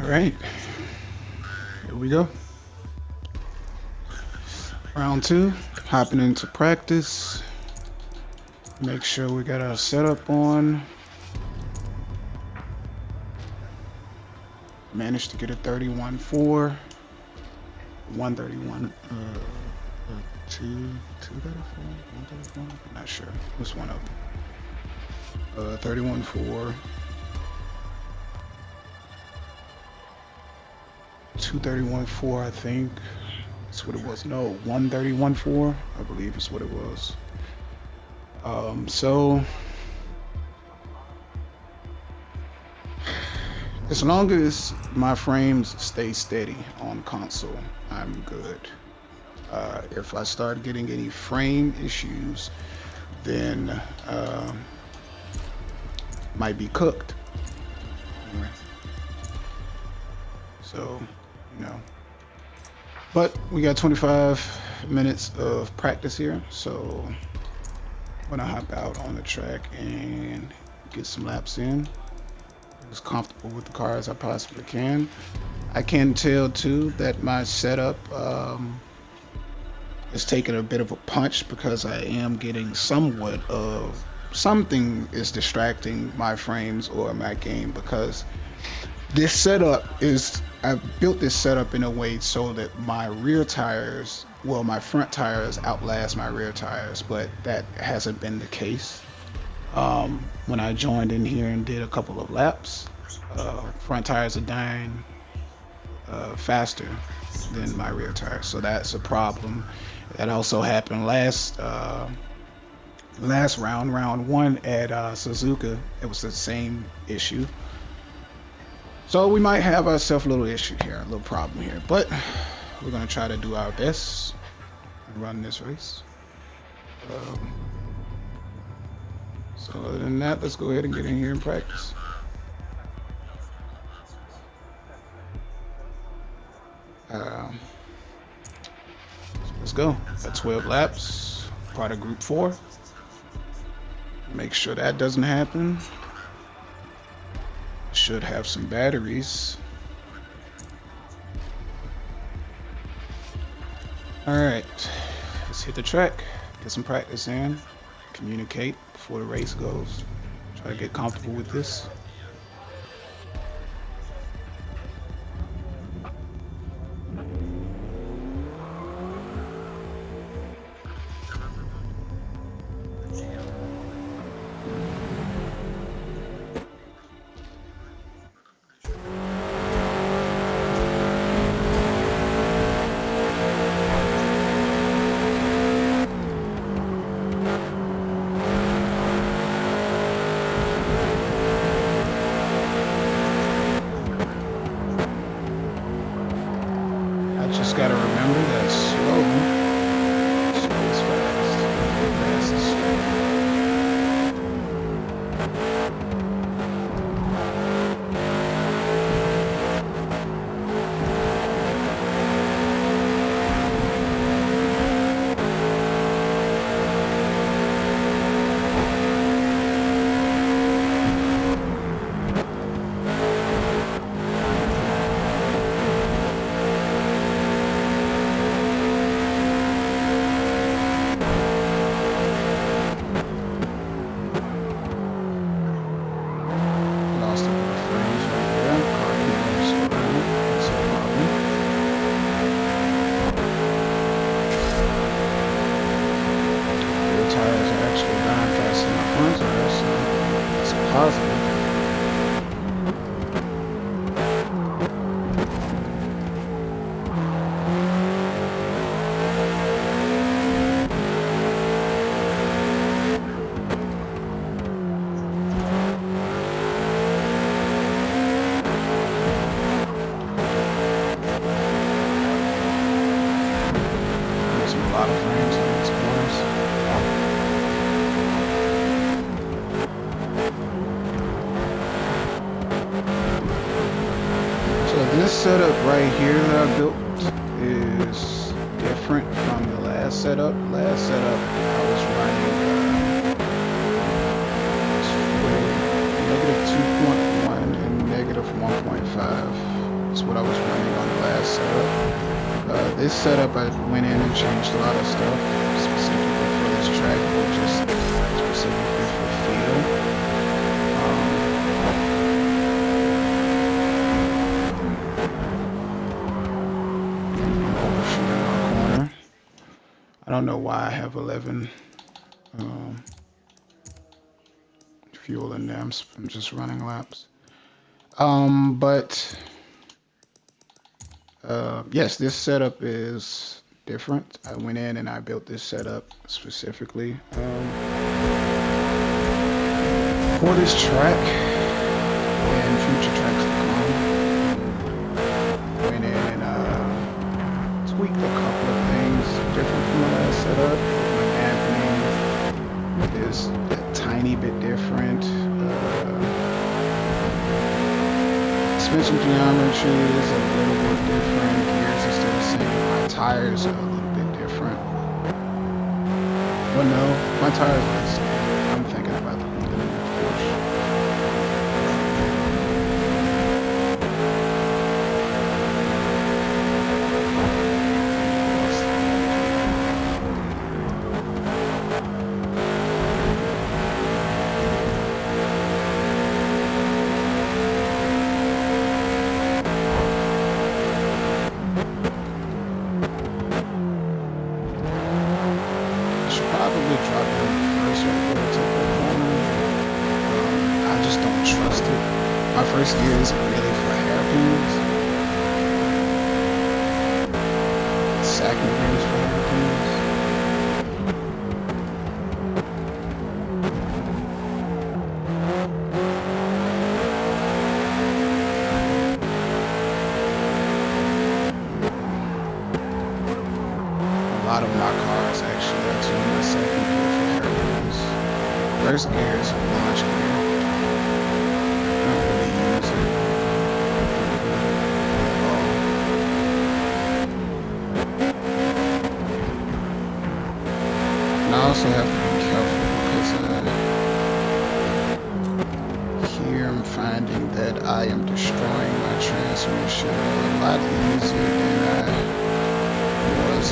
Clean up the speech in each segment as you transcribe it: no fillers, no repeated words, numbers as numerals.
Alright, here we go. Round 2, hopping into practice. Make sure we got our setup on. Managed to get a 31.4. 131, 234, 134, I'm not sure. What's one of them? 31.4. 231.4, I think. That's what it was. No, 131.4, I believe is what it was. So as long as my frames stay steady on console, I'm good. If I start getting any frame issues, then might be cooked. So, you know. But we got 25 minutes of practice here, so I'm gonna hop out on the track and get some laps in. As comfortable with the car as I possibly can. I can tell too that my setup is taking a bit of a punch because I am getting somewhat of something is distracting my frames or my game, because this setup is, I built this setup in a way so that my rear tires, well, my front tires outlast my rear tires, but that hasn't been the case. When I joined in here and did a couple of laps, front tires are dying faster than my rear tires, so that's a problem. That also happened last round, round 1 at Suzuka. It was the same issue. So we might have ourselves a little issue here, a little problem here, but we're gonna try to do our best and run this race. So other than that, let's go ahead and get in here and practice. Let's go. Got 12 laps, part of group 4. Make sure that doesn't happen. Should have some batteries. Alright, let's hit the track, get some practice in, communicate before the race goes. Try to get comfortable with this. Just gotta remember that slow is fast. Fast is slow. This setup right here that I built is different from the last setup. Last setup I was running -2.1 and -1.5. what I was running on the last setup. This setup, I went in and changed a lot of stuff specifically for this track, or just specifically for feel. I'm overshooting my corner. I don't know why I have 11 fuel in there. I'm just running laps. Yes, this setup is different. I went in and I built this setup specifically for this track and future tracks to come. Went in and tweaked a couple of things different from the last setup. My dampening is a tiny bit different. Suspension geometry is a little bit different. Gears are still the same. My tires are a little bit different. Well, no, my tires are the same. I'm thinking about the new Porsche. First gear isn't really for hairpins. Second gear is for hairpins. A lot of my cars actually are tuning my second gear for hairpins. First gear is a launch gear. I also have to be careful because here I'm finding that I am destroying my transmission a lot easier than I was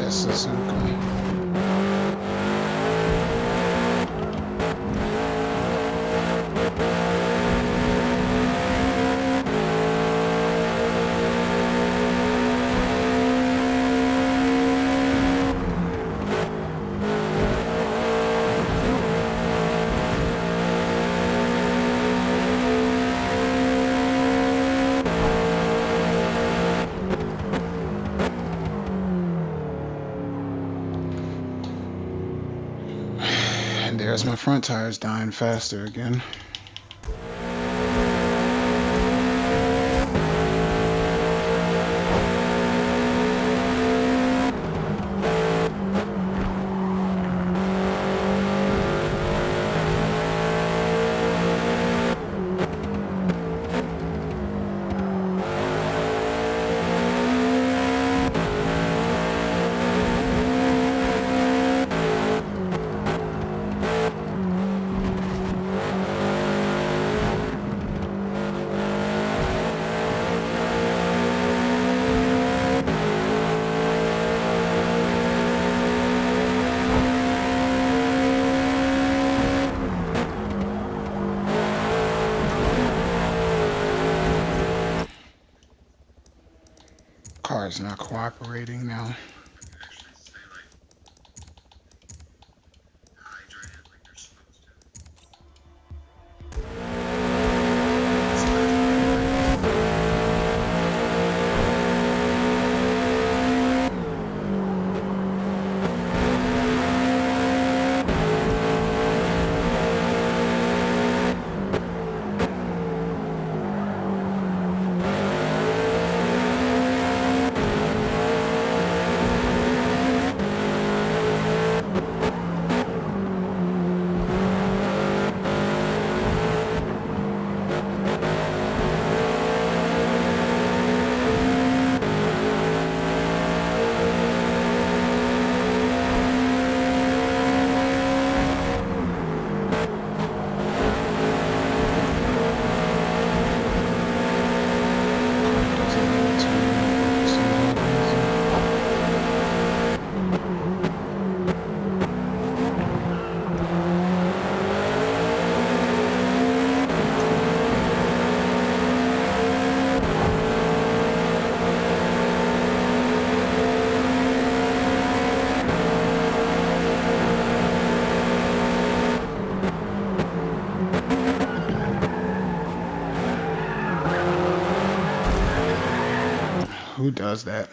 as a Suzuki. There's my front tires dying faster again. Car's not cooperating now. Who does that?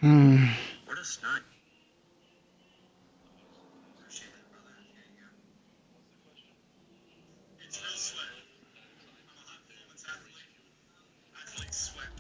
What a snipe. Appreciate it, brother. Here you go. It's no sweat. I'm a hot performance athlete. Athletes sweat.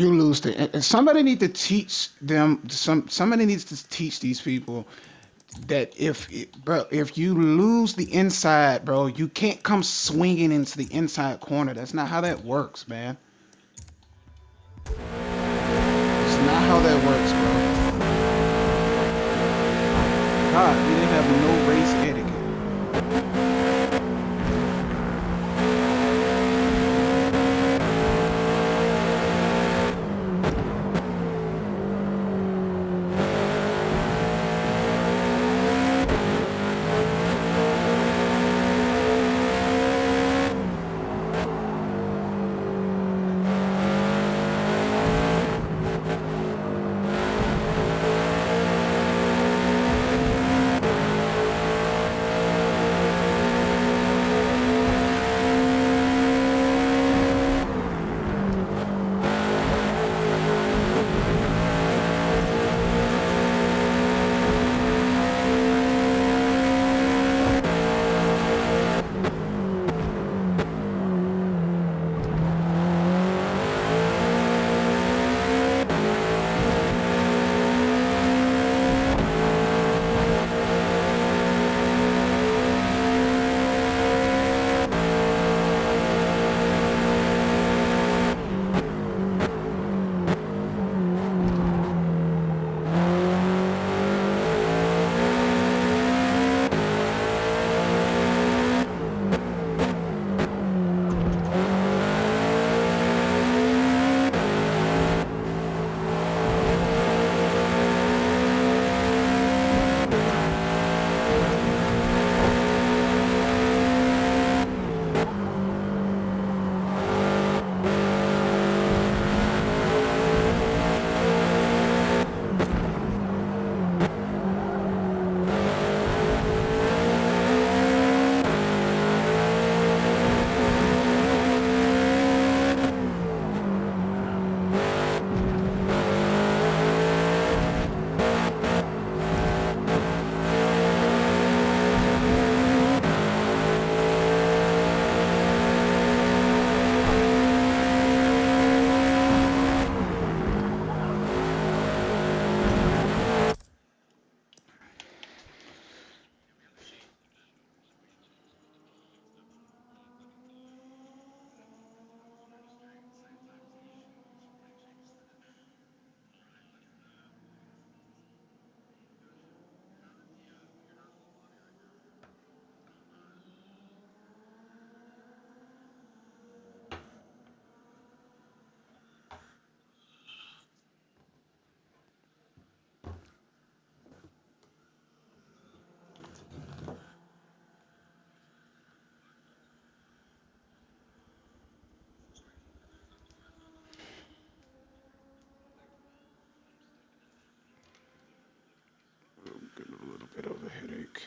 You lose the. And somebody need to teach them. Somebody needs to teach these people that bro, if you lose the inside, bro, you can't come swinging into the inside corner. That's not how that works, man. It's not how that works, bro. God, we didn't have no race etiquette. I'm getting a little bit of a headache.